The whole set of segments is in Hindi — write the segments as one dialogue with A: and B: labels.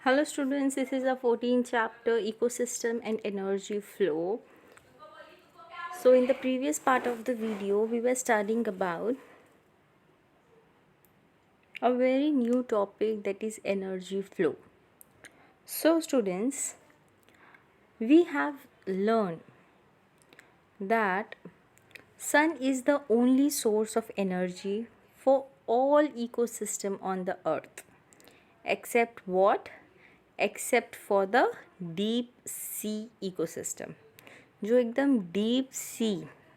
A: Hello students, this is a 14th chapter ecosystem and energy flow. So in the previous part of the video we were studying about a very new topic, that is energy flow. So students, we have learned that sun is the only source of energy for all ecosystem on the earth, except what? Except for the deep sea ecosystem. जो एकदम डीप सी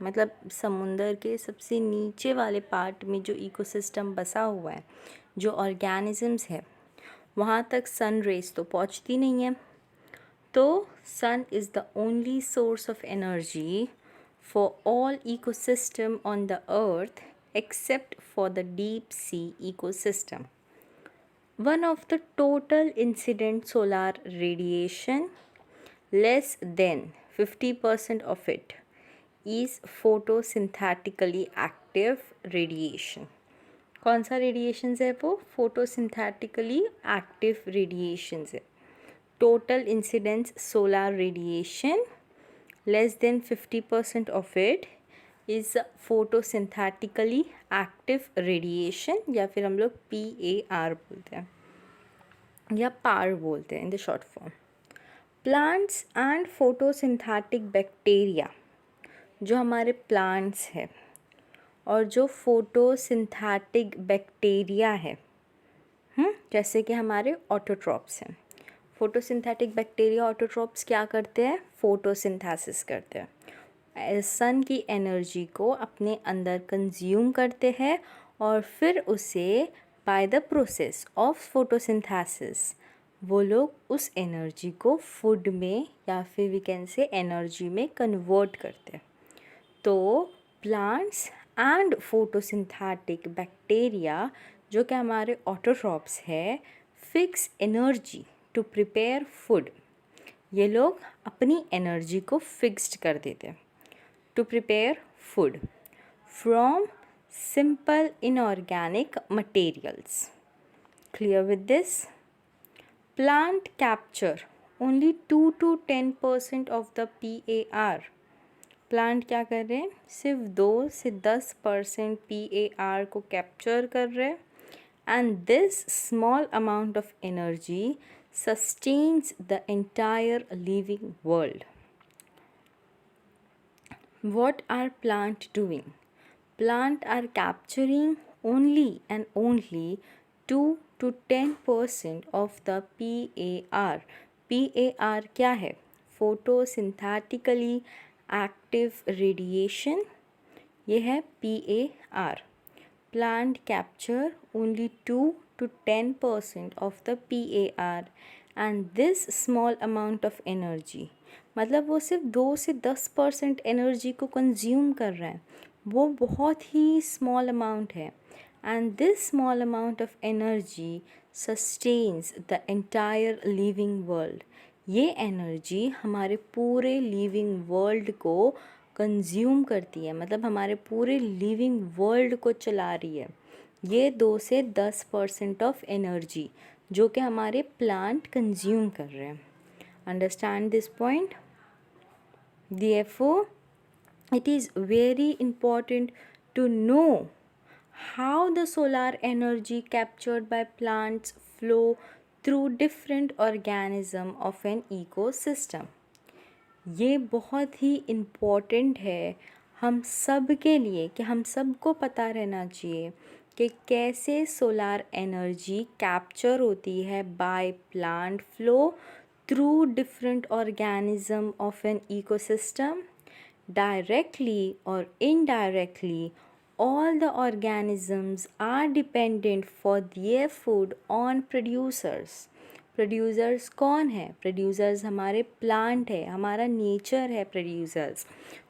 A: मतलब समुंदर के सबसे नीचे वाले पार्ट में जो इकोसिस्टम बसा हुआ है, जो ऑर्गेनिजम्स है, वहाँ तक सन रेज तो पहुँचती नहीं है. तो sun is the only source of energy for all ecosystem on the earth except for the deep sea ecosystem. One of the total incident solar radiation, less than 50% of it is photosynthetically active radiation. कौन सा रेडिएशंस है वो? फोटोसिंथेटिकली एक्टिव रेडिएशंस है. Total incidence solar radiation, less than 50% of it is photosynthetically active radiation, या फिर हम लोग PAR बोलते हैं या पार बोलते हैं in the short form. Plants and photosynthetic bacteria, जो हमारे प्लांट्स है और जो फोटोसिंथेटिक बैक्टीरिया है, जैसे कि हमारे ऑटोट्रॉप्स हैं. फोटोसिंथेटिक बैक्टीरिया ऑटोट्रॉप्स क्या करते हैं? फोटोसिंथेसिस करते हैं. सन की एनर्जी को अपने अंदर कंज्यूम करते हैं और फिर उसे by the process of photosynthesis वो लोग उस एनर्जी को फूड में या फिर वी कैन से एनर्जी में कन्वर्ट करते हैं. तो प्लांट्स एंड फोटोसिंथेटिक बैक्टीरिया, जो कि हमारे ऑटोट्रॉप्स है, fix energy to prepare food. ये लोग अपनी एनर्जी को फिक्स्ड कर देते हैं to prepare food from simple inorganic materials. Clear with this? Plant capture only 2 to 10% of the PAR. Plant क्या कर रहे हैं? सिर्फ 2 से 10% PAR को कैप्चर कर रहे हैं. And this small amount of energy sustains the entire living world. What are plant doing? Plant are capturing only and only 2 to 10% of the PAR. PAR क्या है? Photosynthetically active radiation. ये है PAR. Plant capture only 2 to 10% of the PAR and this small amount of energy, मतलब वो सिर्फ 2 से 10% एनर्जी को कंज्यूम कर रहा है. वो बहुत ही स्मॉल अमाउंट है. And this small amount of energy sustains the entire living world. ये एनर्जी हमारे पूरे लिविंग वर्ल्ड को कंज्यूम करती है, मतलब हमारे पूरे लिविंग वर्ल्ड को चला रही है. ये 2 से 10% ऑफ एनर्जी जो कि हमारे प्लांट कंज्यूम कर रहे हैं. Understand this point? Therefore, it is very important to know how the solar energy captured by plants flow through different organism of an ecosystem. ये बहुत ही इम्पॉर्टेंट है हम सब के लिए कि हम सबको पता रहना चाहिए कि कैसे सोलार एनर्जी कैप्चर होती है by plant flow through different organism of an ecosystem. Directly or indirectly, all the organisms are dependent for their food on producers. Producers कौन है? प्रोड्यूसर्स हमारे प्लांट है, हमारा नेचर है प्रोड्यूसर्स.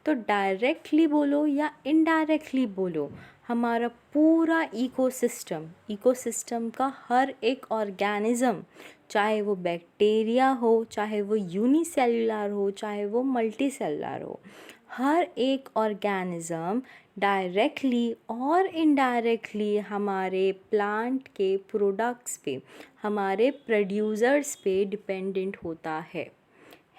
A: तो डायरेक्टली बोलो या इनडायरेक्टली बोलो, हमारा पूरा इकोसिस्टम का हर एक ऑर्गेनिज्म, चाहे वो बैक्टीरिया हो, चाहे वो यूनिसेल्युलर हो, चाहे वो मल्टी सेलुलर हो, हर एक ऑर्गेनिज्म डायरेक्टली और इनडायरेक्टली हमारे प्लांट के प्रोडक्ट्स पे, हमारे प्रोड्यूसर्स पे डिपेंडेंट होता है.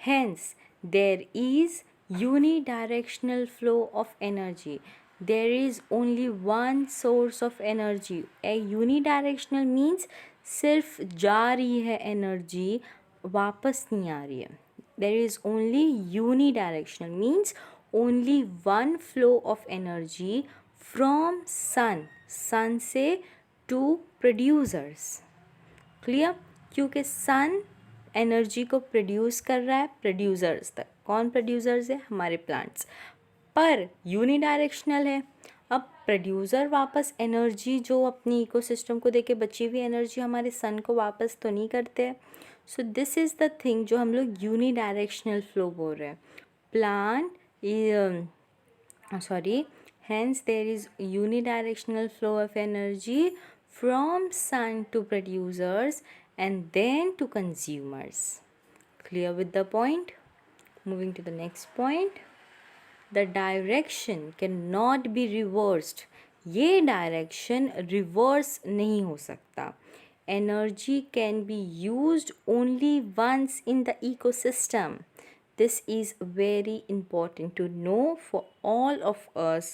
A: Hence, there is unidirectional flow of energy. There is only one source of energy. A unidirectional means सिर्फ जा रही है एनर्जी, वापस नहीं आ रही है. There is only unidirectional means only one flow of energy from sun से to producers. क्लियर? क्योंकि सन एनर्जी को प्रोड्यूस कर रहा है प्रोड्यूसर्स तक. कौन प्रोड्यूसर्स है? हमारे प्लांट्स. पर यूनिडायरेक्शनल है. अब प्रोड्यूसर वापस एनर्जी जो अपनी इकोसिस्टम को देके बची हुई एनर्जी हमारे सन को वापस तो नहीं करते हैं. सो दिस इज़ द थिंग जो हम लोग यूनिडायरेक्शनल फ्लो बोल रहे हैं. Plant hence there is unidirectional flow of energy from sun to producers and then to consumers. Clear with the point? Moving to the next point. The direction cannot be reversed. ये डायरेक्शन रिवर्स नहीं हो सकता. Energy can be used only once in the ecosystem. This is very important to know for all of us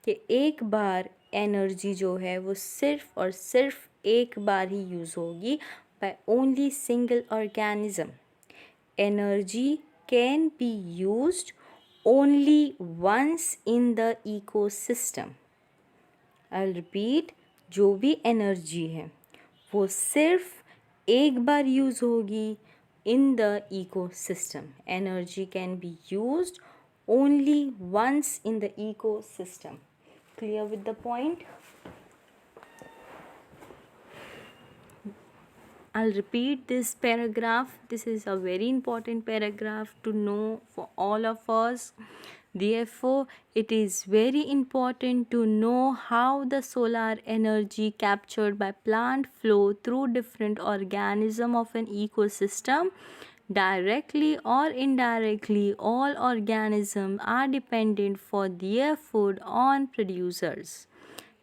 A: कि एक बार एनर्जी जो है वो सिर्फ और सिर्फ एक बार ही यूज़ होगी by only single organism. Energy can be used only once in the ecosystem. I'll repeat, जो भी एनर्जी है वो सिर्फ एक बार यूज़ होगी in the ecosystem. Energy can be used only once in the ecosystem. Clear with the point? I'll repeat this paragraph. This is a very important paragraph to know for all of us. Therefore, it is very important to know how the solar energy captured by plant flow through different organisms of an ecosystem. Directly or indirectly, all organisms are dependent for their food on producers.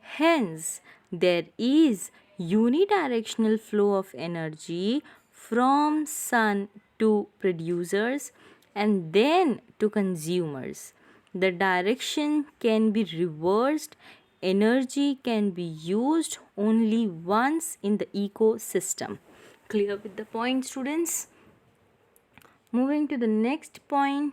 A: Hence, there is unidirectional flow of energy from sun to producers and then to consumers. The direction can be reversed. Energy can be used only once in the ecosystem. Clear with the point, students? Moving to the next point,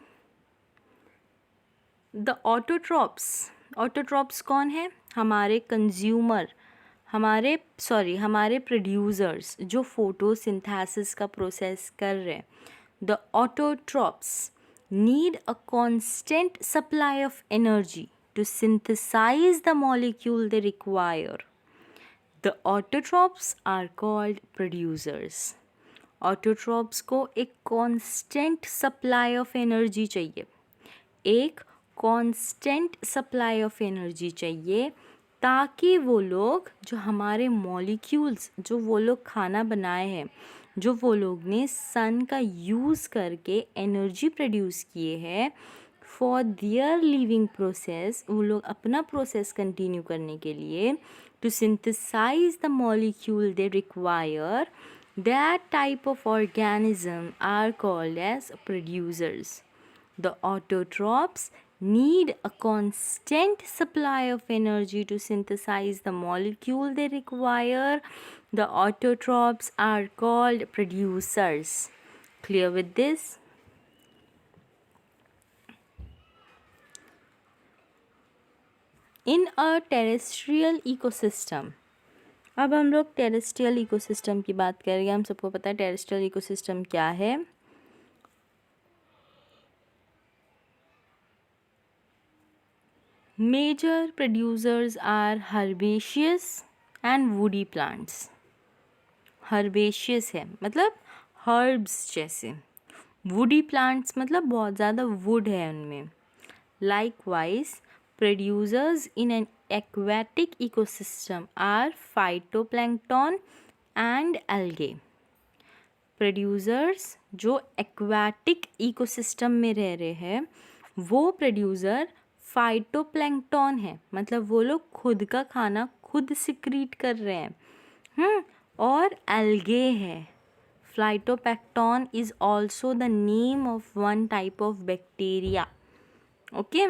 A: the autotrophs. Autotrophs कौन है? हमारे कंज्यूमर, हमारे प्रोड्यूसर्स जो फोटोसिंथेसिस का प्रोसेस कर रहे हैं. The autotrophs need a constant supply of energy to synthesize the molecule they require. The autotrophs are called producers. Autotrophs को एक constant supply of energy चाहिए. एक constant supply of energy चाहिए ताकि वो लोग जो हमारे मॉलिक्यूल्स जो वो लोग खाना बनाए हैं, जो वो लोग ने सन का यूज़ करके एनर्जी प्रोड्यूस किए हैं फॉर देयर लिविंग प्रोसेस, वो लोग अपना प्रोसेस कंटिन्यू करने के लिए to synthesize the molecule they require, that type of organism are called as producers. The autotrophs need a constant supply of energy to synthesize the molecule they require. The autotrophs are called producers. Clear with this? In a terrestrial ecosystem, अब हम लोग टेरेस्ट्रियल इकोसिस्टम की बात करेंगे. हम सबको पता है टेरेस्ट्रियल इकोसिस्टम क्या है. Major producers are herbaceous and woody plants. Herbaceous है मतलब herbs जैसे. Woody plants मतलब बहुत ज़्यादा wood है उनमें. Likewise, producers in an aquatic ecosystem are phytoplankton and algae. Producers जो aquatic ecosystem में रह रहे हैं वो producer फाइटोप्लैंक्टन है, मतलब वो लोग खुद का खाना खुद सिक्रीट कर रहे हैं। और एल्गे है। Phytoplankton is also the name of one type of bacteria. Okay,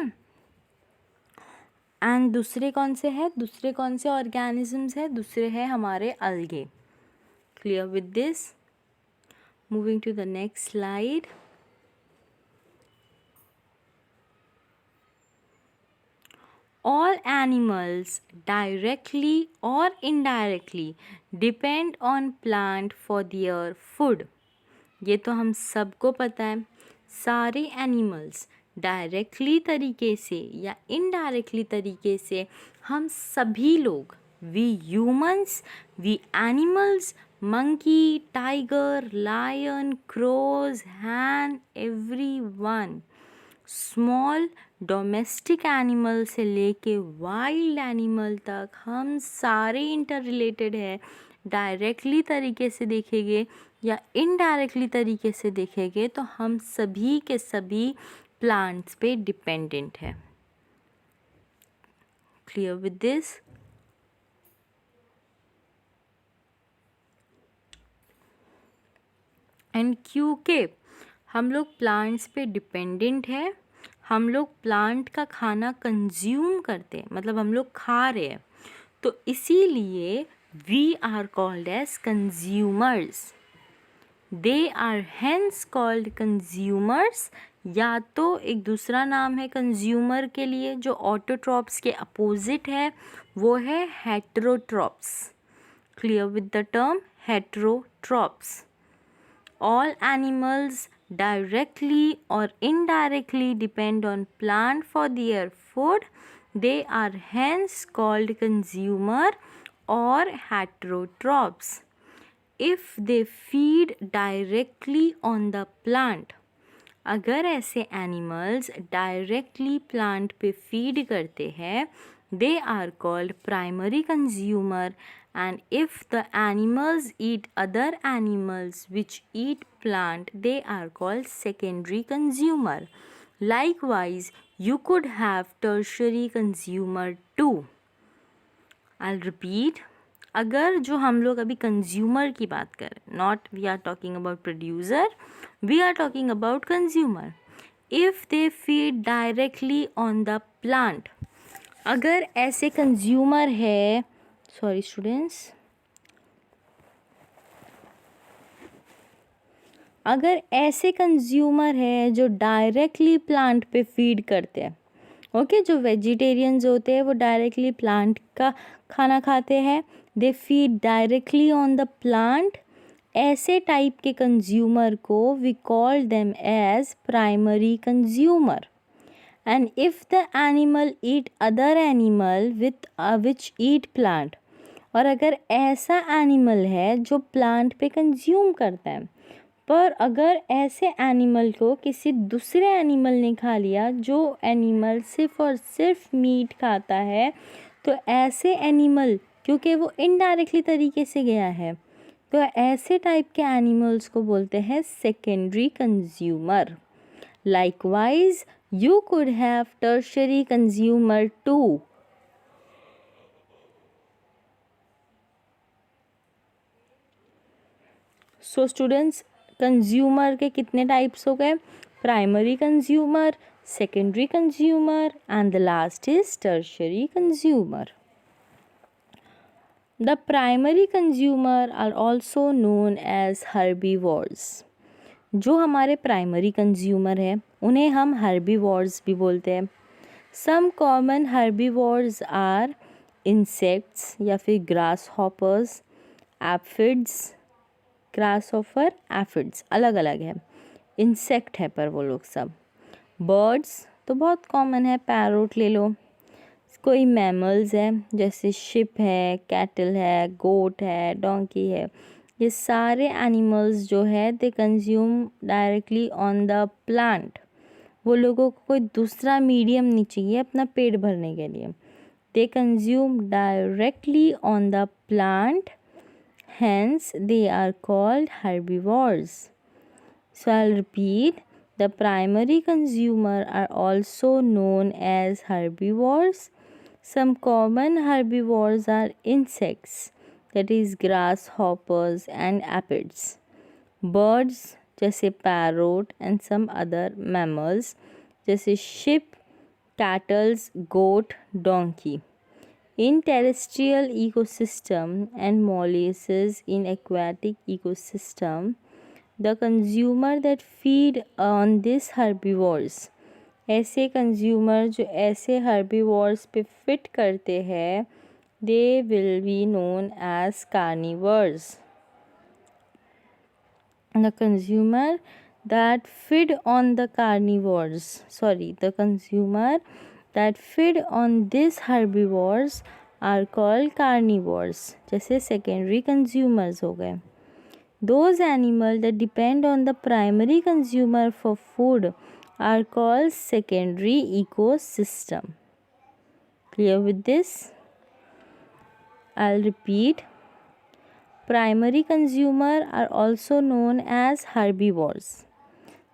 A: and दूसरे कौन से ऑर्गेनिजम्स है? दूसरे है हमारे algae. Clear with this? Moving to the next slide. All animals directly or indirectly depend on plant for their food. ये तो हम सबको पता है। सारे एनिमल्स डायरेक्टली तरीके से या इनडायरेक्टली तरीके से हम सभी लोग, we humans, we animals, monkey, tiger, lion, crows, hen, everyone, small domestic animal से लेके वाइल्ड एनिमल तक हम सारे इंटर रिलेटेड है। डायरेक्टली तरीके से देखेंगे या इनडायरेक्टली तरीके से देखेंगे तो हम सभी के सभी प्लांट्स पे डिपेंडेंट है। Clear with this? एंड क्योंकि हम लोग प्लांट्स पे डिपेंडेंट है, हम लोग प्लांट का खाना कंज्यूम करते हैं, मतलब हम लोग खा रहे हैं, तो इसीलिए we are called as consumers. They are hence called consumers. या तो एक दूसरा नाम है कंज्यूमर के लिए जो ऑटोट्रॉप्स के अपोजिट है, वो है heterotrophs. Clear with the term heterotrophs? All animals directly or indirectly depend on plant for their food. They are hence called consumer or heterotrophs. If they feed directly on the plant, अगर ऐसे एनिमल्स डायरेक्टली प्लांट पे फीड करते हैं, they are called primary consumer. And if the animals eat other animals which eat plant, they are called secondary consumer. Likewise, you could have tertiary consumer too. I'll repeat. अगर जो हम लोग अभी कंज्यूमर की बात करें, not we are talking about producer, we are talking about consumer. If they feed directly on the plant, अगर ऐसे कंज्यूमर है, सॉरी स्टूडेंट्स, अगर ऐसे कंज्यूमर है जो डायरेक्टली प्लांट पे फीड करते हैं, ओके, जो वेजिटेरियंस होते हैं वो डायरेक्टली प्लांट का खाना खाते हैं, they feed directly on the plant, ऐसे टाइप के कंज्यूमर को we call them as primary consumer. And if the animal eat other animal which eat plant, और अगर ऐसा एनिमल है जो प्लांट पे कंज्यूम करता है, पर अगर ऐसे एनिमल को किसी दूसरे एनिमल ने खा लिया जो एनिमल सिर्फ और सिर्फ मीट खाता है, तो ऐसे एनिमल, क्योंकि वो इनडायरेक्टली तरीके से गया है, तो ऐसे टाइप के एनिमल्स को बोलते हैं secondary consumer. Likewise you could have tertiary consumer too. So students, consumer के कितने टाइप्स हो गए? Primary consumer, secondary consumer, and the last is tertiary consumer. The primary consumer are also known as herbivores. जो हमारे प्राइमरी कंज्यूमर हैं उन्हें हम हर्बीवोर्स भी बोलते हैं. Some common herbivores are insects या फिर grasshoppers, aphids, grasshopper, aphids अलग अलग है, इंसेक्ट है पर वो लोग सब. बर्ड्स तो बहुत कॉमन है, पैरोट ले लो. कोई मैमल्स है जैसे शिप है, कैटल है, गोट है, डोंकी है, ये सारे एनिमल्स जो है they consume directly on the plant. वो लोगों को कोई दूसरा मीडियम नहीं चाहिए अपना पेट भरने के लिए. They consume directly on the plant, hence they are called herbivores. So I'll repeat, The primary consumer are also known as herbivores. Some common herbivores are insects, that is grasshoppers and aphids, birds जैसे parrot and some other mammals जैसे sheep, cattle, goat, donkey. In terrestrial ecosystem and molluscs in aquatic ecosystem, the consumer that feed on these herbivores, ऐसे कंज्यूमर जो ऐसे herbivores पे फिट करते हैं, they will be known as carnivores. The consumer that feed on the consumer that feed on these herbivores are called carnivores. जैसे secondary consumers हो गए. Those animals that depend on the primary consumer for food are called secondary ecosystem. Clear with this? I'll repeat. Primary consumer are also known as herbivores.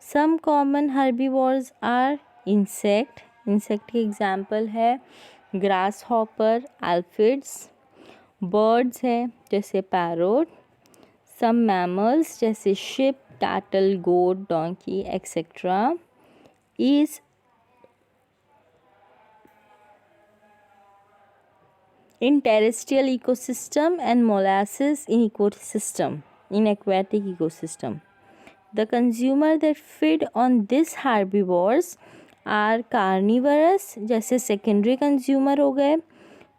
A: Some common herbivores are insect के एग्जाम्पल है grasshopper, aphids. Birds है जैसे parrot. Some mammals जैसे sheep, cattle, goat, donkey, etc. is in terrestrial ecosystem and molluscs in aquatic ecosystem. The consumer that feed on these herbivores are carnivorous जैसे secondary consumer हो गए.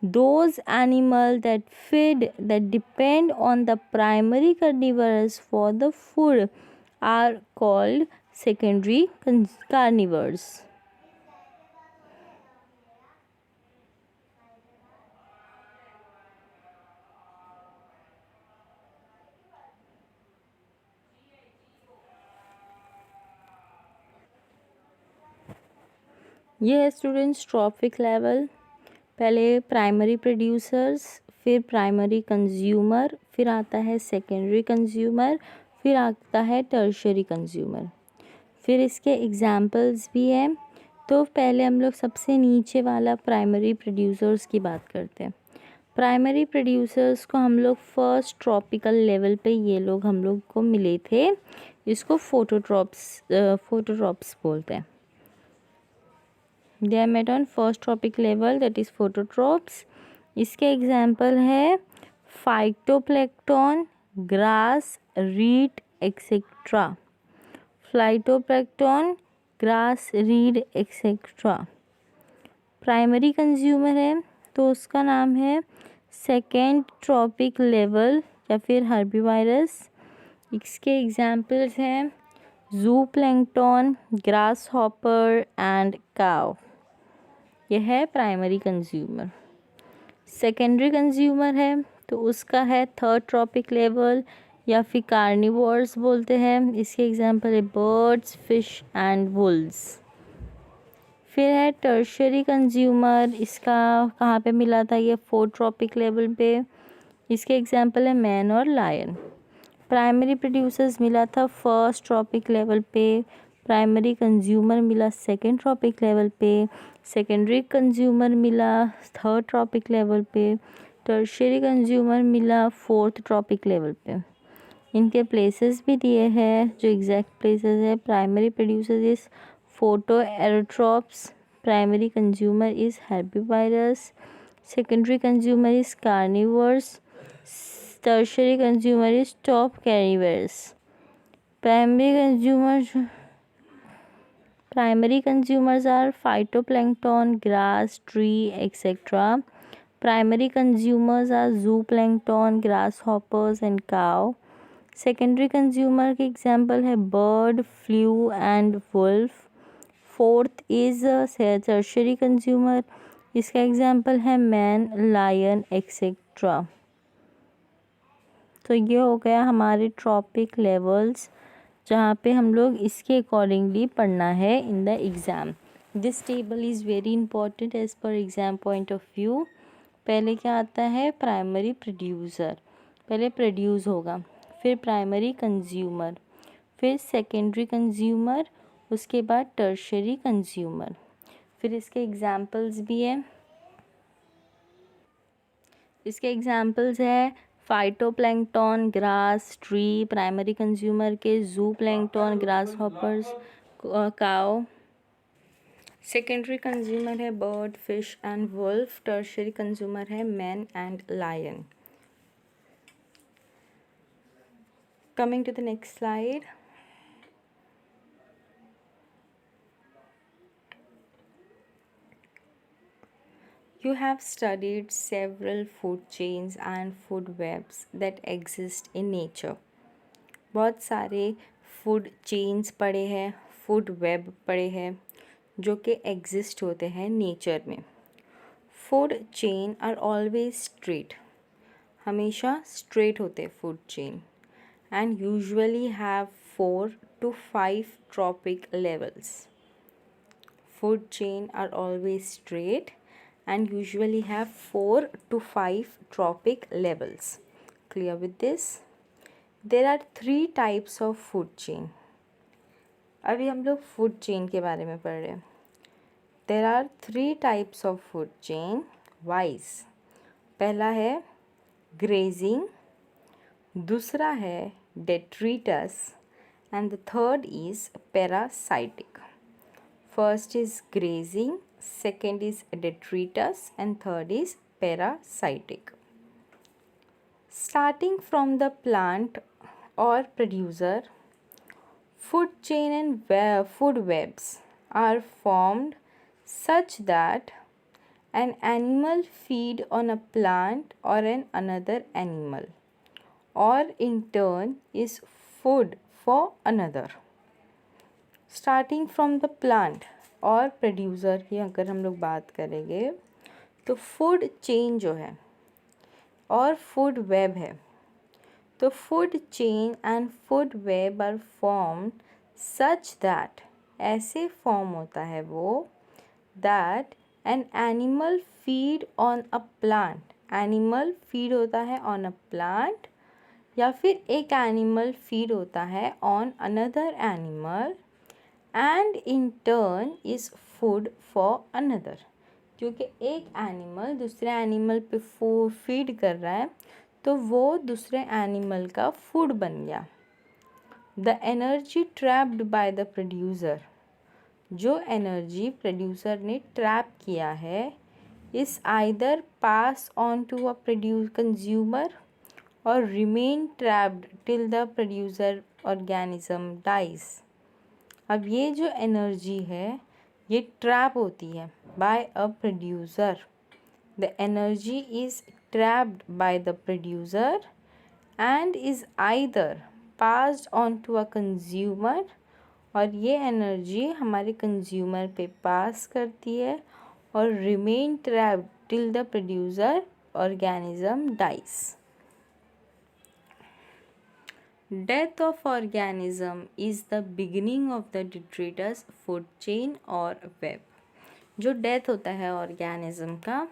A: Those animals that depend on the primary carnivores for the food are called secondary carnivores. ये है स्टूडेंट्स ट्रॉफिक लेवल. पहले प्राइमरी प्रोड्यूसर्स, फिर प्राइमरी कंज्यूमर, फिर आता है सेकेंडरी कंज्यूमर, फिर आता है टर्शरी कंज्यूमर. फिर इसके एग्जाम्पल्स भी हैं. तो पहले हम लोग सबसे नीचे वाला प्राइमरी प्रोड्यूसर्स की बात करते हैं. प्राइमरी प्रोड्यूसर्स को हम लोग फर्स्ट ट्रॉपिकल लेवल पे ये लोग हम लोग को मिले थे. इसको फोटोट्रॉप्स बोलते हैं. They are met on first tropic level, that is phototrophs. इसके एग्जाम्पल है phytoplankton, grass, read etcetera. Phytoplankton, grass, read etcetera. Primary consumer है तो उसका नाम है सेकेंड ट्रॉपिक लेवल या फिर हर्बीवायरस. इसके एग्जाम्पल्स हैं जू प्लैंक्टन, ग्रास हॉपर एंड काव. यह है प्राइमरी कंज्यूमर. सेकेंडरी कंज्यूमर है तो उसका है थर्ड ट्रॉपिक लेवल या फिर कार्निवोर्स बोलते हैं. इसके एग्जांपल है बर्ड्स, फिश एंड वुल्स. फिर है टर्शरी कंज्यूमर. इसका कहाँ पे मिला था? ये फोर्थ ट्रॉपिक लेवल पे. इसके एग्जांपल है मैन और लायन. प्राइमरी प्रोड्यूसर्स मिला था फर्स्ट ट्रॉपिक लेवल पे. प्राइमरी कंज्यूमर मिला सेकेंड ट्रॉपिक लेवल पे. सेकेंडरी कंज्यूमर मिला थर्ड ट्रॉपिक लेवल पे. टर्शियरी कंज्यूमर मिला फोर्थ ट्रॉपिक लेवल पे. इनके प्लेसेस भी दिए हैं जो एग्जैक्ट प्लेसेस है. Primary producer is photo autotrophs. Primary consumer is herbivores. Secondary consumer is carnivores. Tertiary consumer is top carnivores. Primary consumers are phytoplankton, grass, tree, etc. Primary consumers are zooplankton, grasshoppers and cow. Secondary consumer के example है bird, flew and wolf. Fourth is tertiary consumer. इसका example है man, lion, etc. तो ये हो गया हमारे ट्रॉपिक लेवल्स जहाँ पे हम लोग इसके अकॉर्डिंगली पढ़ना है in the exam. This table is very important as per exam point of view. पहले क्या आता है? Primary producer. पहले प्रोड्यूस होगा, फिर प्राइमरी कंज्यूमर, फिर सेकेंडरी कंज्यूमर, उसके बाद टर्शरी कंज्यूमर। फिर इसके एग्जाम्पल्स भी हैं। इसके एग्जाम्पल्स है phytoplankton, grass, tree, primary consumer के zooplankton, grasshoppers, cow. Secondary consumer है bird, fish and wolf. Tertiary consumer है man and lion. Coming to the next slide. You have studied several food chains and food webs that exist in nature. बहुत सारे फूड चेन्स पड़े हैं, फूड वेब पड़े हैं जो कि एग्जिस्ट होते हैं नेचर में। Food chain are always straight, हमेशा स्ट्रेट होते food chain, and usually have 4 to 5 trophic levels. Food chain are always straight and usually have 4 to 5 tropic levels. Clear with this? There are 3 types of food chain. अभी हम लोग food chain के बारे में पढ़ रहे हैं। There are 3 types of food chain wise. पहला है grazing, दूसरा है detritus and the third is parasitic. First is grazing, second is detritus and third is parasitic. Starting from the plant or producer, food chain and food webs are formed such that an animal feed on a plant or an another animal, or in turn is food for another. Starting from the plant और प्रोड्यूसर की अगर हम लोग बात करेंगे तो फूड चेन जो है और फूड वेब है, तो food chain and food web are form such that, ऐसे फॉर्म होता है वो, that an animal feed on a plant, animal feed होता है ऑन अ प्लांट, या फिर एक एनिमल फीड होता है on another animal and in turn is food for another. क्योंकि एक एनिमल दूसरे एनिमल पे फीड कर रहा है तो वो दूसरे एनिमल का फूड बन गया। The energy trapped by the producer, जो एनर्जी प्रोड्यूसर ने ट्रैप किया है, is either pass on to a consumer और remain trapped till the producer organism dies. अब ये जो एनर्जी है ये ट्रैप होती है by a producer. The energy is trapped by the producer and is either passed on to a consumer, और ये एनर्जी हमारे कंज्यूमर पे पास करती है और remain trapped till the producer organism dies. Death of organism is the beginning of the detritus food chain और web। जो डेथ होता है ऑर्गेनिज्म का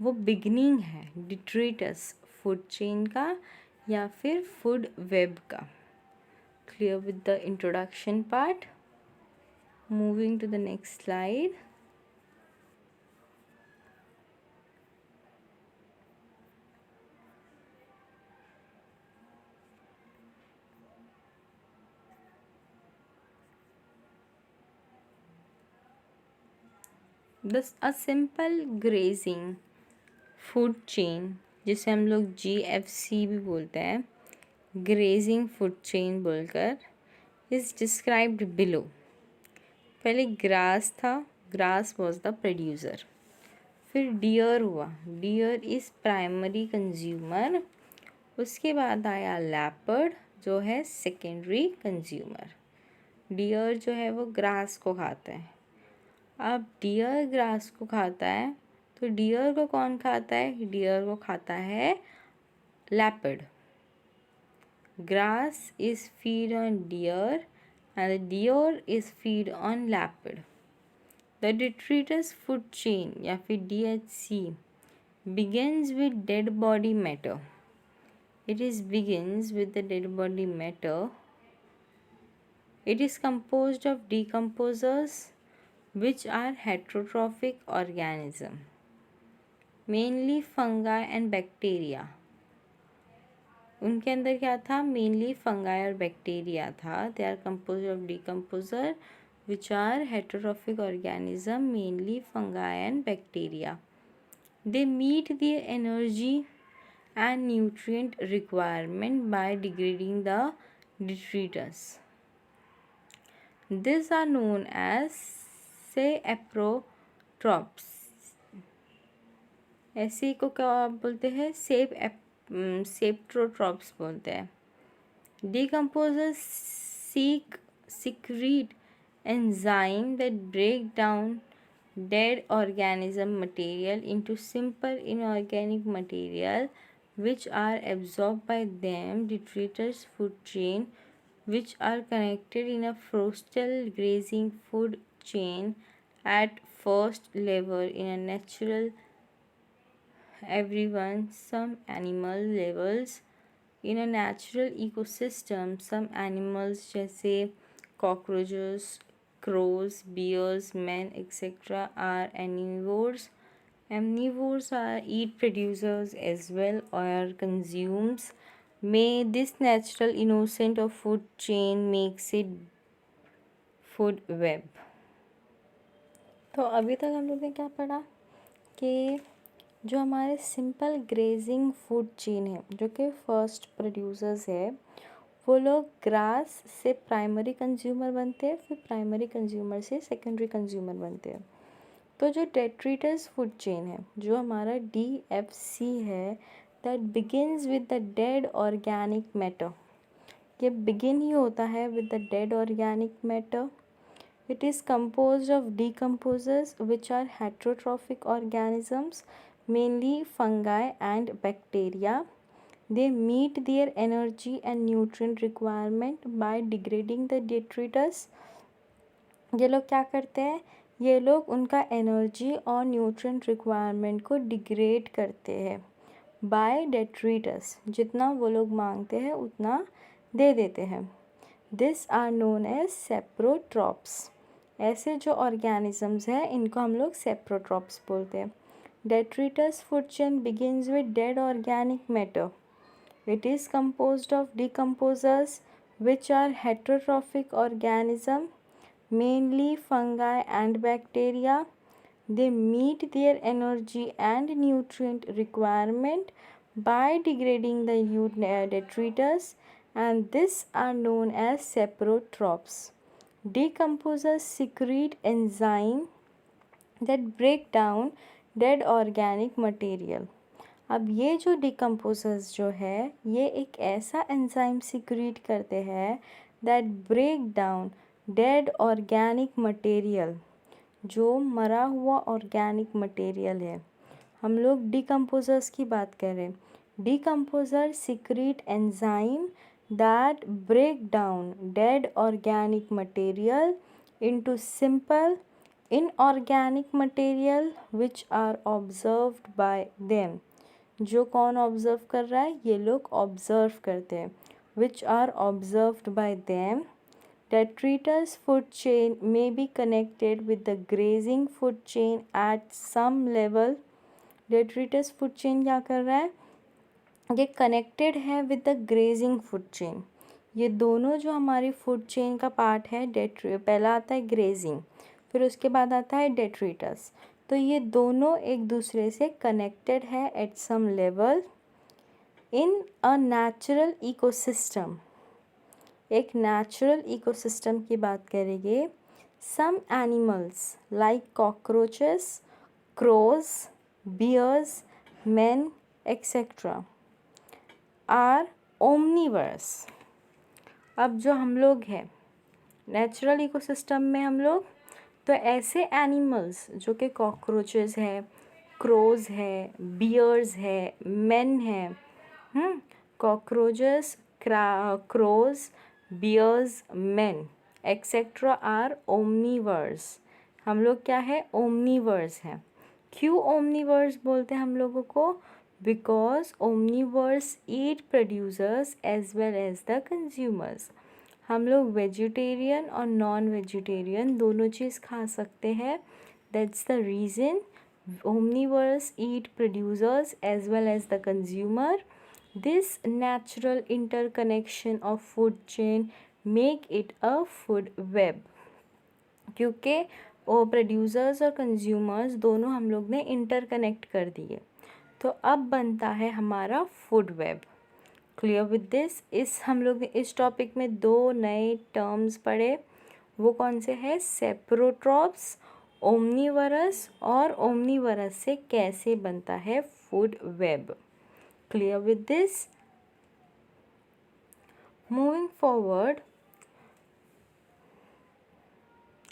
A: वो बिगनिंग है डिट्रीटस फूड चेन का या फिर फूड वेब का। Clear with the introduction part. Moving to the next slide. बस a simple grazing food chain, जिसे हम लोग GFC भी बोलते हैं, ग्रेजिंग फूड चेन बोलकर, इज़ डिस्क्राइब्ड बिलो। पहले ग्रास था, ग्रास वॉज द प्रोड्यूसर। फिर डियर हुआ, डियर इज़ प्राइमरी कंज्यूमर। उसके बाद आया लैपर्ड जो है सेकेंडरी कंज्यूमर। डियर जो है वो ग्रास को खाता है। अब डियर ग्रास को खाता है तो डियर को कौन खाता है? डियर को खाता है leopard. Grass is feed on deer and deer is feed on leopard. The detritus food chain या फिर DHC begins with dead body matter. It is begins with the dead body matter It is composed of decomposers which are heterotrophic organism, mainly fungi and bacteria. उनके अंदर क्या था? मेनली फंगाई और बैक्टीरिया था. They are compose of decomposer which are heterotrophic organism, mainly fungi and bacteria. They meet their energy and nutrient requirement by degrading the detritus. These are known as saprotrophs. ऐसे को क्या बोलते हैं? सेप्ट्रोट्रॉप्स बोलते हैं. Decomposers secrete enzyme that break down dead organism material into simple inorganic material which are absorbed by them. Detritus food chain which are connected in a frostal grazing food chain at first level in a natural everyone some animal levels in a natural ecosystem. Some animals जैसे cockroaches, crows, bears, men etc. are omnivores. Omnivores are eat producers as well or consumes. May this natural innocent of food chain makes it food web. तो अभी तक हम लोग ने क्या पढ़ा कि जो हमारे सिंपल ग्रेजिंग फूड चेन है, जो कि फर्स्ट प्रोड्यूसर्स है, वो लोग ग्रास से प्राइमरी कंज्यूमर बनते हैं, फिर प्राइमरी कंज्यूमर से सेकेंडरी कंज्यूमर बनते हैं. तो जो डेट्रीटस फूड चेन है, जो हमारा DFC है, that begins with the dead organic matter. ये बिगिन ही होता है with the dead organic matter. It is composed of decomposers which are heterotrophic organisms, mainly fungi and bacteria. They meet their energy and nutrient requirement by degrading the detritus. ये लोग क्या करते हैं? ये लोग उनका एनर्जी और न्यूट्रिएंट रिक्वायरमेंट को डिग्रेड करते हैं बाय डेट्रीटस. जितना वो लोग मांगते हैं उतना दे देते हैं. This are known as saprotrophs. ऐसे जो ऑर्गेनिजम्स हैं इनको हम लोग सेप्रोट्रॉप्स बोलते हैं. Detritus food chain begins with dead organic matter. It is composed of decomposers which are heterotrophic organism, mainly fungi and bacteria. They meet their energy and nutrient requirement by degrading the detritus, and these are known as saprotrophs. Decomposers secrete enzyme that break down dead organic material. अब ये जो डिकम्पोजर्स जो है, ये एक ऐसा एंजाइम सिक्रीट करते हैं that break down dead organic material. जो मरा हुआ ऑर्गेनिक मटेरियल है, हम लोग डिकम्पोजर्स की बात कर रहे हैं. Decomposer secrete enzyme that break down dead organic material into simple inorganic material which are observed by them. जो कौन ऑब्जर्व कर रहा है? ये लोग ऑब्जर्व करते हैं. Which are observed by them. Detritus food chain may be connected with the grazing food chain at some level. Detritus food chain क्या कर रहा है? ये कनेक्टेड है with the grazing food chain. ये दोनों जो हमारी फूड चेन का पार्ट है, पहला आता है ग्रेजिंग, फिर उसके बाद आता है डेट्रीटस. तो ये दोनों एक दूसरे से कनेक्टेड है at some level in a natural ecosystem. एक नेचुरल इकोसिस्टम की बात करेंगे. Some animals like cockroaches, crows, bears, men etcetera are omnivores. अब जो हम लोग हैं नेचुरल इकोसिस्टम में, हम लोग तो ऐसे एनिमल्स जो कि कॉकरोचेस है, क्रोज है, बियर्स है, मेन है. Cockroaches, crows, bears, men etcetera are omnivores. हम लोग क्या है? ओमनीवर्स हैं. क्यों ओमनीवर्स बोलते हैं हम लोगों को? Because omnivores eat producers as well as the consumers. हम लोग वेजिटेरियन और नॉन वेजिटेरियन दोनों चीज़ खा सकते हैं. That's the reason omnivores eat producers as well as the consumer. This natural interconnection of food chain make it a food web. क्योंकि वो प्रोड्यूसर्स और कंज्यूमर्स दोनों हम लोग ने इंटरकनेक्ट कर दिए, तो अब बनता है हमारा food web. Clear with this. हम लोग ने इस टॉपिक में 2 नए टर्म्स पढ़े. वो कौन से हैं? सेप्रोट्रॉप्स, ओमनीवरस, और ओमनीवरस से कैसे बनता है food web. Clear with this. Moving forward,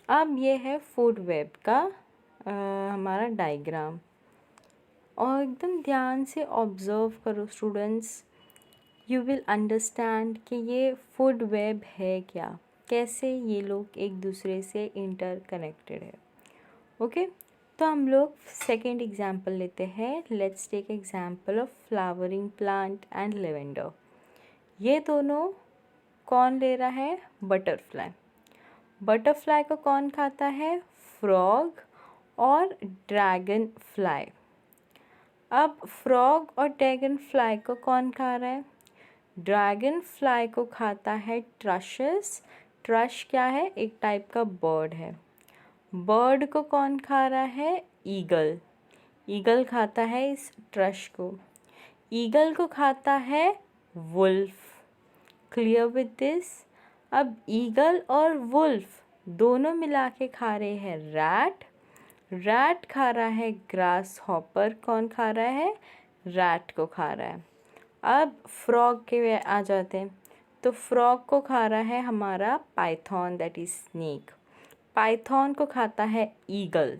A: अब ये है फूड वेब का हमारा डायग्राम, और एकदम ध्यान से ऑब्ज़र्व करो स्टूडेंट्स. यू विल अंडरस्टैंड कि ये फूड वेब है क्या, कैसे ये लोग एक दूसरे से इंटरकनेक्टेड है. ओके, तो हम लोग सेकेंड एग्जाम्पल लेते हैं. Let's take example of flowering plant and lavender. ये दोनों कौन ले रहा है? बटरफ्लाई. बटरफ्लाई को कौन खाता है? फ्रॉग और ड्रैगन फ्लाई. अब फ्रॉग और ड्रैगन फ्लाई को कौन खा रहा है? ड्रैगन फ्लाई को खाता है ट्रशेस. ट्रश क्या है? एक टाइप का बर्ड है. बर्ड को कौन खा रहा है? ईगल. ईगल खाता है इस ट्रश को. ईगल को खाता है वुल्फ. Clear with this. अब ईगल और वुल्फ दोनों मिला के खा रहे हैं रैट. रैट खा रहा है ग्रास हॉपर. कौन खा रहा है? रैट को खा रहा है. अब फ्रॉग के आ जाते हैं, तो फ्रॉग को खा रहा है हमारा Python, that is snake. Python को खाता है ईगल.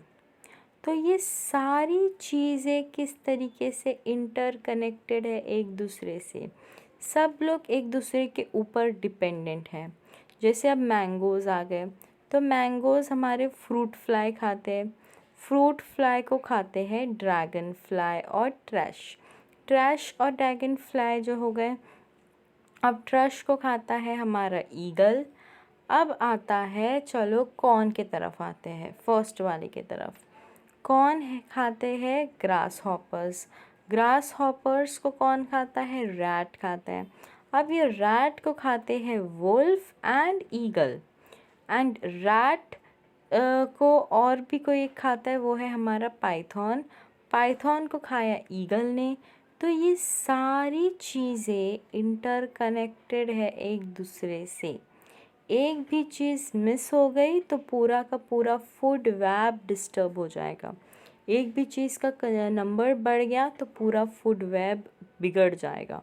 A: तो ये सारी चीज़ें किस तरीके से इंटरकनेक्टेड है एक दूसरे से. सब लोग एक दूसरे के ऊपर डिपेंडेंट हैं. जैसे अब मैंगोज़ आ गए, तो मैंगोज़ हमारे फ्रूट फ्लाई खाते हैं. फ्रूट फ्लाई को खाते हैं ड्रैगन फ्लाई और ट्रश. ट्रश और ड्रैगन फ्लाई जो हो गए. अब ट्रश को खाता है हमारा ईगल. अब आता है, चलो कॉर्न के तरफ आते हैं, फर्स्ट वाले के तरफ. कौन है खाते हैं? Grass hoppers. ग्रास हॉपर्स को कौन खाता है? रैट खाता है. अब ये रैट को खाते हैं wolf and eagle. And rat को और भी कोई एक खाता है, वो है हमारा पाइथन. पाइथन को खाया ईगल ने. तो ये सारी चीज़ें इंटरकनेक्टेड है एक दूसरे से. एक भी चीज़ मिस हो गई तो पूरा का पूरा फूड वेब डिस्टर्ब हो जाएगा. एक भी चीज़ का नंबर बढ़ गया तो पूरा फूड वेब बिगड़ जाएगा.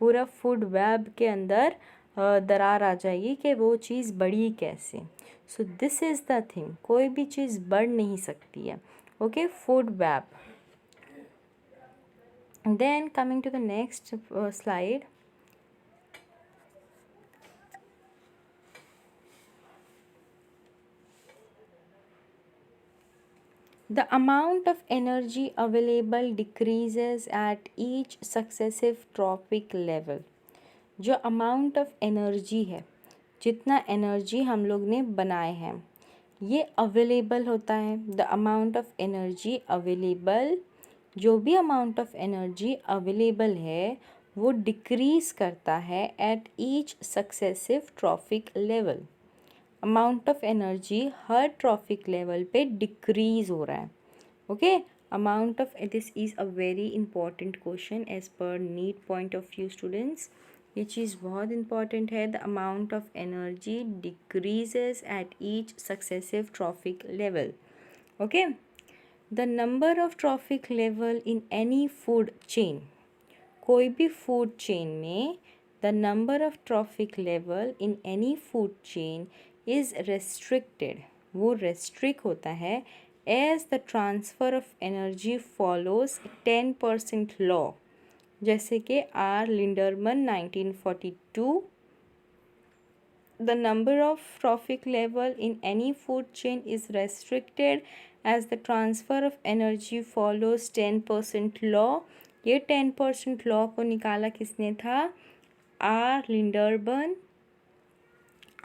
A: पूरा फूड वेब के अंदर दरार आ जाएगी कि वो चीज़ बढ़ी कैसे. So this is the thing, कोई भी चीज़ बढ़ नहीं सकती है. Okay, food web. Then coming to the next slide. The amount of energy available decreases at each successive trophic level. जो अमाउंट ऑफ एनर्जी है, जितना एनर्जी हम लोग ने बनाए हैं, ये अवेलेबल होता है. The amount of energy available, जो भी अमाउंट ऑफ एनर्जी अवेलेबल है वो डिक्रीज़ करता है at each successive trophic level. Amount of energy हर ट्रॉफिक लेवल पे डिक्रीज़ हो रहा है. Okay, amount of, this is a very important question as per NEET point of view students. ये चीज़ बहुत इंपॉर्टेंट है. The amount of energy decreases at each successive trophic level. Okay, the number of trophic level in any food chain. कोई भी फूड चेन में the number of trophic level in any food chain is restricted. वो रेस्ट्रिक्ट होता है as the transfer of energy follows 10% law. जैसे कि R Lindeman 1942. The number of trophic level in any food chain is restricted as the transfer of energy follows 10% law. ये 10% लॉ को निकाला किसने था? R Lindeman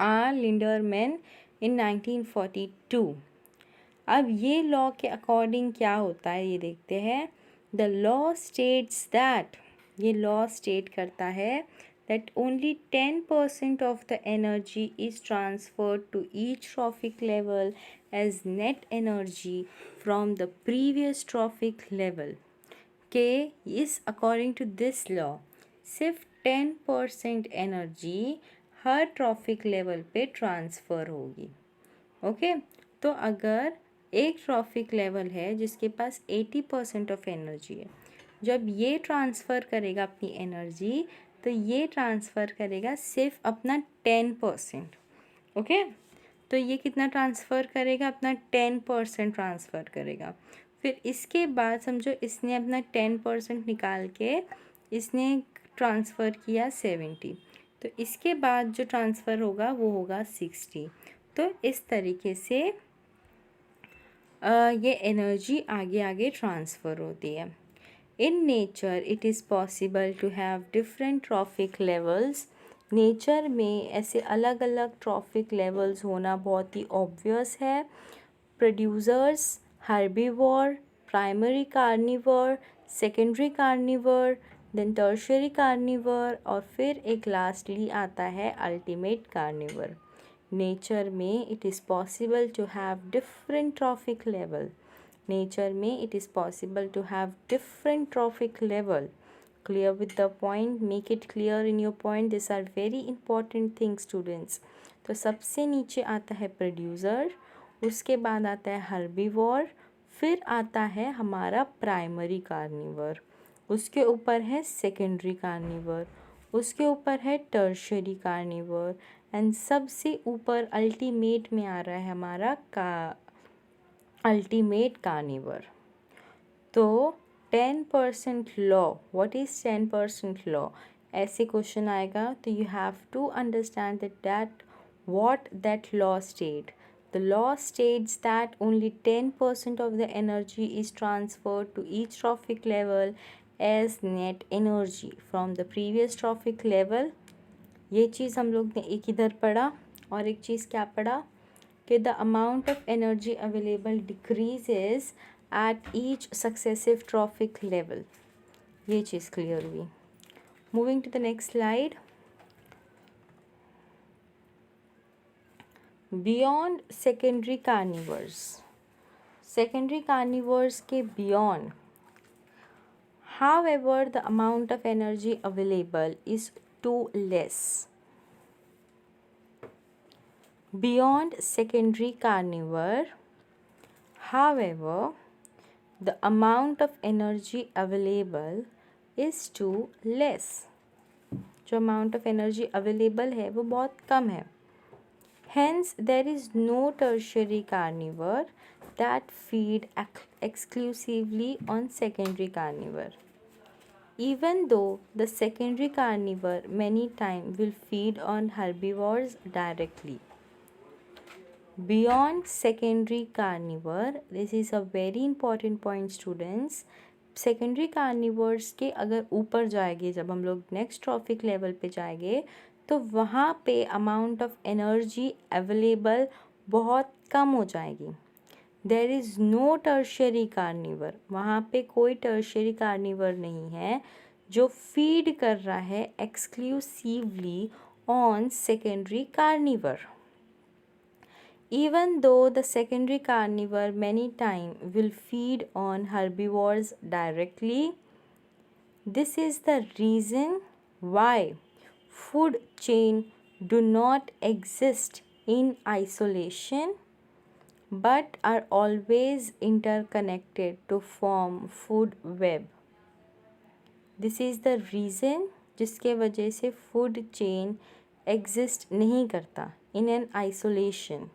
A: R Lindeman in 1942। अब ये लॉ के अकॉर्डिंग क्या होता है ये देखते हैं। द लॉ स्टेट्स दैट, ये लॉ स्टेट करता है that only 10% of the energy is transferred to each trophic level as net energy from the previous trophic level। के इस अकॉर्डिंग टू दिस लॉ सिर्फ 10% एनर्जी हर ट्रॉफिक लेवल पे ट्रांसफ़र होगी। ओके तो अगर एक ट्रॉफिक लेवल है जिसके पास 80% ऑफ एनर्जी है, जब ये ट्रांसफ़र करेगा अपनी एनर्जी तो ये ट्रांसफ़र करेगा सिर्फ अपना 10%। ओके तो ये कितना ट्रांसफ़र करेगा, अपना 10% ट्रांसफ़र करेगा। फिर इसके बाद समझो इसने अपना 10% निकाल के इसने ट्रांसफ़र किया 70, तो इसके बाद जो ट्रांसफ़र होगा वो होगा 60। तो इस तरीके से ये एनर्जी आगे आगे ट्रांसफ़र होती है। In nature it is possible to have different trophic levels. Nature में ऐसे अलग अलग ट्रॉफिक लेवल्स होना बहुत ही ऑब्वियस है। Producers, herbivore, primary carnivore, secondary carnivore, then tertiary carnivore और फिर एक लास्टली आता है अल्टीमेट कार्निवोर। नेचर में it is possible to have different trophic level. Nature में it is possible to have different trophic level। Clear with the point, make it clear in your point, these are very important things students। तो सबसे नीचे आता है प्रोड्यूसर, उसके बाद आता है हर्बीवोर, फिर आता है हमारा प्राइमरी कार्निवर, उसके ऊपर है सेकेंडरी कार्निवर, उसके ऊपर है टर्शियरी कार्निवर एंड सबसे ऊपर अल्टीमेट में आ रहा है हमारा अल्टीमेट कार्निवर। तो 10% लॉ, व्हाट इज़ 10% लॉ, ऐसे क्वेश्चन आएगा तो you have to understand that what that law state. The law states that only 10% of the energy is transferred to each trophic level as net energy from the previous trophic level. ये चीज़ हम लोग ने एक इधर पढ़ा और एक चीज़ क्या पढ़ा कि the amount of energy available decreases at each successive trophic level। ये चीज़ क्लियर हुई। Moving to the next slide. Beyond secondary carnivores, secondary carnivores के beyond however the amount of energy available is too less। Beyond secondary carnivore, however, the amount of energy available is too less। जो amount of energy available है वो बहुत कम है। Hence, there is no tertiary carnivore that feed exclusively on secondary carnivore। Even though the secondary carnivore many times will feed on herbivores directly। Beyond secondary carnivore, this is a very important point students। Secondary carnivores के अगर ऊपर जाएंगे, जब हम लोग नेक्स्ट ट्रॉफिक लेवल पे जाएंगे तो वहाँ पे अमाउंट ऑफ एनर्जी अवेलेबल बहुत कम हो जाएगी। There is no tertiary carnivore, वहाँ पे कोई टर्शियरी कार्निवर नहीं है जो फीड कर रहा है exclusively on secondary carnivore. Even though the secondary carnivore many times will feed on herbivores directly, this is the reason why food chain do not exist in isolation but are always interconnected to form food web। This is the reason जिसके वजह से food chain exist नहीं करता in an isolation।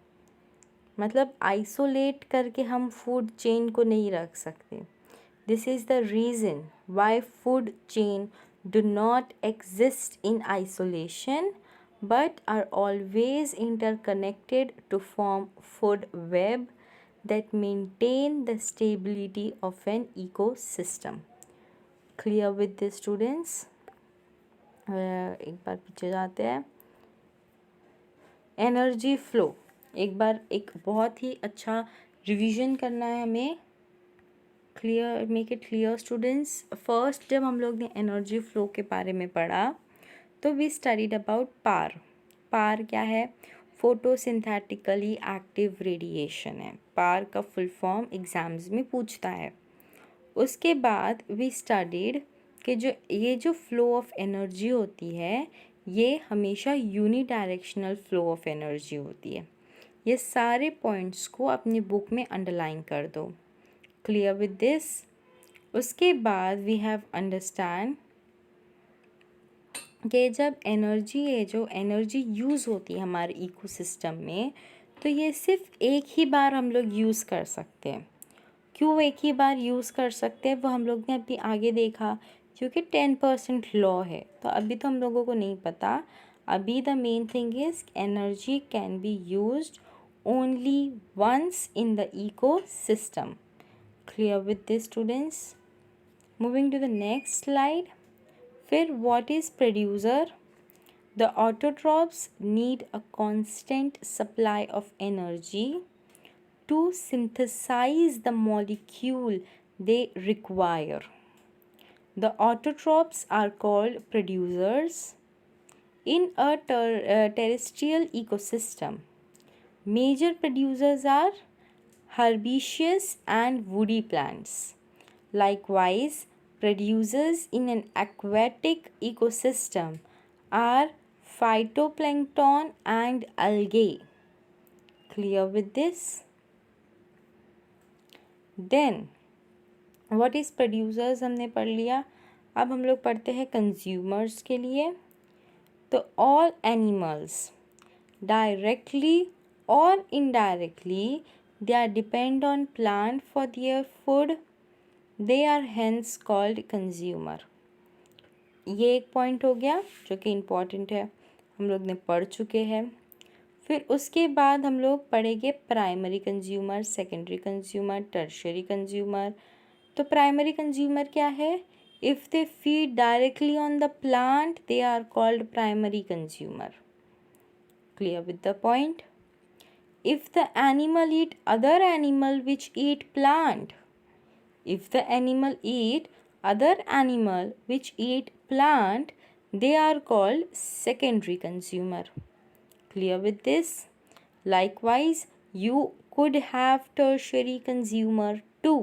A: मतलब आइसोलेट करके हम फूड चेन को नहीं रख सकते। This is the reason why food chain do not exist in isolation but are always interconnected to form food web that maintain the stability of an ecosystem। Clear with this students? एक बार पीछे जाते हैं। Energy flow. एक बार एक बहुत ही अच्छा रिवीजन करना है हमें। Clear, make it clear students. First जब हम लोग ने एनर्जी फ्लो के बारे में पढ़ा तो वी स्टडीड अबाउट पार। पार क्या है? फोटोसिंथेटिकली एक्टिव रेडिएशन है। पार का फुल फॉर्म एग्जाम्स में पूछता है। उसके बाद वी स्टडीड कि जो फ्लो ऑफ एनर्जी होती है ये हमेशा यूनिडायरेक्शनल फ्लो ऑफ एनर्जी होती है। ये सारे पॉइंट्स को अपनी बुक में अंडरलाइन कर दो। Clear with this? उसके बाद वी हैव अंडरस्टैंड कि जब जो एनर्जी यूज़ होती है हमारे इकोसिस्टम में, तो ये सिर्फ एक ही बार हम लोग यूज़ कर सकते हैं। क्यों एक ही बार यूज़ कर सकते हैं वो हम लोग ने अभी आगे देखा, क्योंकि 10% लॉ है। तो अभी तो हम लोगों को नहीं पता। अभी the main thing is energy can be used only once in the ecosystem. Clear with this students? Moving to the next slide. फिर what is producer? The autotrophs need a constant supply of energy to synthesize the molecule they require. The autotrophs are called producers. In a terrestrial ecosystem, major producers are herbaceous and woody plants. Likewise, producers in an aquatic ecosystem are phytoplankton and algae. Clear with this? Then what is producers हमने पढ़ लिया। अब हम लोग पढ़ते हैं कंज्यूमर्स के लिए। तो all animals directly or indirectly they are depend on plant for their food. They are hence called consumer. ये एक पॉइंट हो गया जो कि इम्पॉर्टेंट है, हम लोग ने पढ़ चुके हैं। फिर उसके बाद हम लोग पढ़ेंगे primary consumer, secondary consumer, tertiary consumer. तो प्राइमरी कंज्यूमर क्या है? If they feed directly on the plant they are called primary consumer. Clear with the point? If the animal eat other animal which eat plant, if the animal eat other animal which eat plant, they are called secondary consumer. Clear with this? Likewise, you could have tertiary consumer too.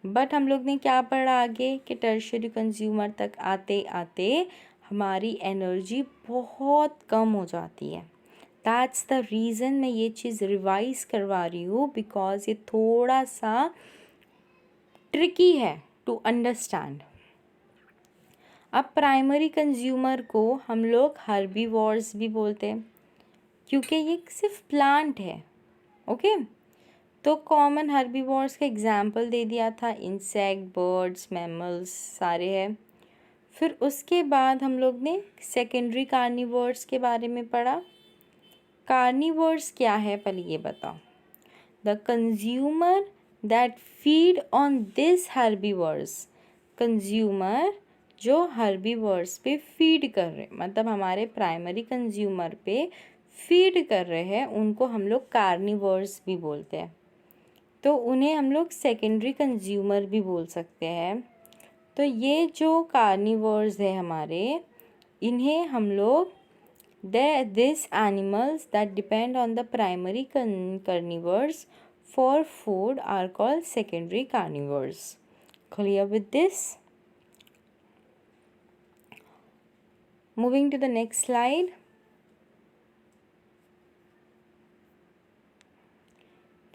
A: But हम लोग ने क्या पढ़ा आगे कि टर्शियरी कंज्यूमर तक आते आते हमारी एनर्जी बहुत कम हो जाती है। दैट्स द रीज़न मैं ये चीज़ रिवाइज करवा रही हूँ, बिकॉज ये थोड़ा सा ट्रिकी है टू अंडरस्टैंड। अब प्राइमरी कंज्यूमर को हम लोग हर्बीवोर्स भी बोलते हैं क्योंकि ये सिर्फ प्लांट है। ओके तो कॉमन हर्बीवोर्स का एग्जाम्पल दे दिया था, इंसेक्ट, बर्ड्स, मैमल्स सारे हैं। फिर उसके बाद हम लोग ने सेकेंडरी कार्निवोर्स के बारे में पढ़ा। कार्निवोर्स क्या है पहले ये बताओ। The consumer that feed on this herbivores, consumer जो हर्बीवर्स पे फीड कर रहे, मतलब हमारे प्राइमरी कंज्यूमर पे फीड कर रहे हैं, उनको हम लोग कार्निवर्स भी बोलते हैं। तो उन्हें हम लोग सेकेंडरी कंज्यूमर भी बोल सकते हैं। तो ये जो कार्निवर्स है हमारे, इन्हें हम लोग these animals that depend on the primary carnivores for food are called secondary carnivores. Clear with this? Moving to the next slide.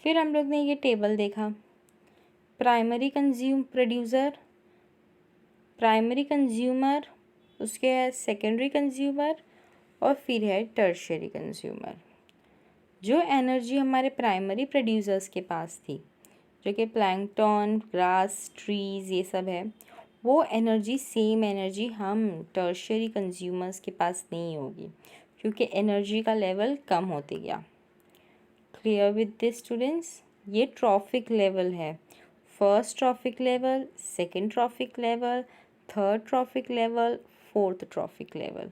A: फिर हम लोग ने ये टेबल देखा, प्राइमरी कंज्यूमर, उसके है सेकेंडरी कंज्यूमर और फिर है टर्शियरी कंज्यूमर। जो एनर्जी हमारे प्राइमरी प्रोड्यूसर्स के पास थी, जो कि प्लैंकटन, ग्रास, ट्रीज़ ये सब है, वो एनर्जी सेम एनर्जी हम टर्शियरी कंज्यूमर्स के पास नहीं होगी क्योंकि एनर्जी का लेवल कम होते गया। Clear with this students? ये ट्रॉफिक लेवल है। First trophic level, second trophic level, third trophic level, fourth trophic level.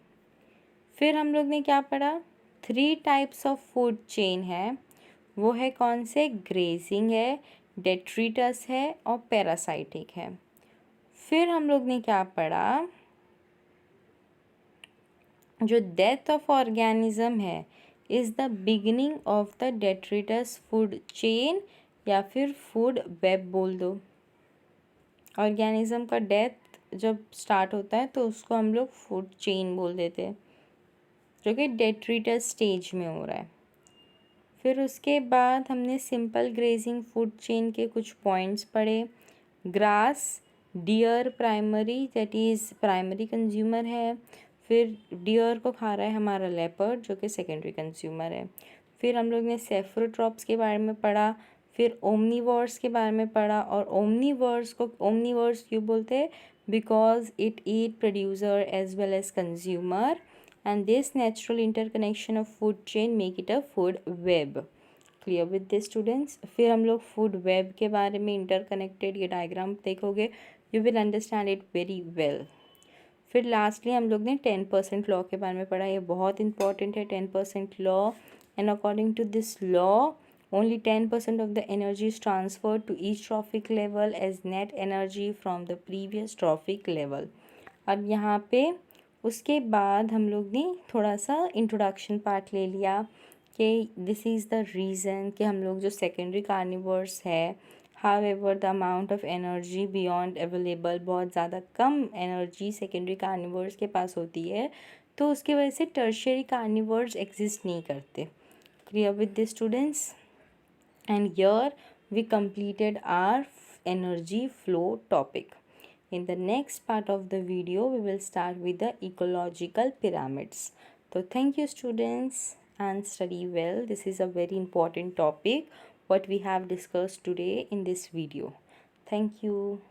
A: फिर हम लोग ने क्या पढ़ा? 3 टाइप्स ऑफ फूड चेन है, वो है कौन से? ग्रेजिंग है, डेट्रिटस है और पैरासाइटिक है। फिर हम लोग ने क्या पढ़ा? जो डेथ ऑफ ऑर्गेनिज्म है is the beginning of the detritus food chain, या फिर फूड वेब बोल दो। ऑर्गेनिज्म का डेथ जब स्टार्ट होता है तो उसको हम लोग फूड चेन बोल देते हैं, जो कि डेट्रिटस स्टेज में हो रहा है। फिर उसके बाद हमने सिंपल ग्रेजिंग फूड चेन के कुछ पॉइंट्स पढ़े। Grass, deer primary, that is primary consumer है। फिर डियर को खा रहा है हमारा लेपर्ड, जो कि सेकेंडरी कंज्यूमर है। फिर हम लोग ने सेफ्रोट्रॉप्स के बारे में पढ़ा। फिर ओमनीवर्स के बारे में पढ़ा, और ओमनीवर्स को ओमनीवर्स क्यों बोलते हैं? Because it eat producer as well as consumer, and this natural interconnection of food chain make it a food web. Clear with this students? फिर हम लोग फूड वेब के बारे में, इंटरकनेक्टेड, ये डायग्राम देखोगे you will understand it very well. फिर लास्टली हम लोग ने 10% लॉ के बारे में पढ़ा। ये बहुत इंपॉर्टेंट है, 10% law. And according to this law only 10% of the energy is transferred to each trophic level as net energy from the previous trophic level. अब यहाँ पे उसके बाद हम लोग ने थोड़ा सा इंट्रोडक्शन पार्ट ले लिया कि दिस इज़ द रीज़न कि हम लोग जो सेकेंडरी कार्निवर्स है, how ever the amount of energy beyond available, बहुत ज़्यादा कम एनर्जी सेकेंडरी कार्निवर्स के पास होती है, तो उसकी वजह से टर्शियरी कार्निवर्स एग्जिस्ट नहीं करते। Clear with the students? And here we completed our energy flow topic. In the next part of the video we will start with the ecological pyramids. So thank you students, and study well. This is a very important topic what we have discussed today in this video. Thank you.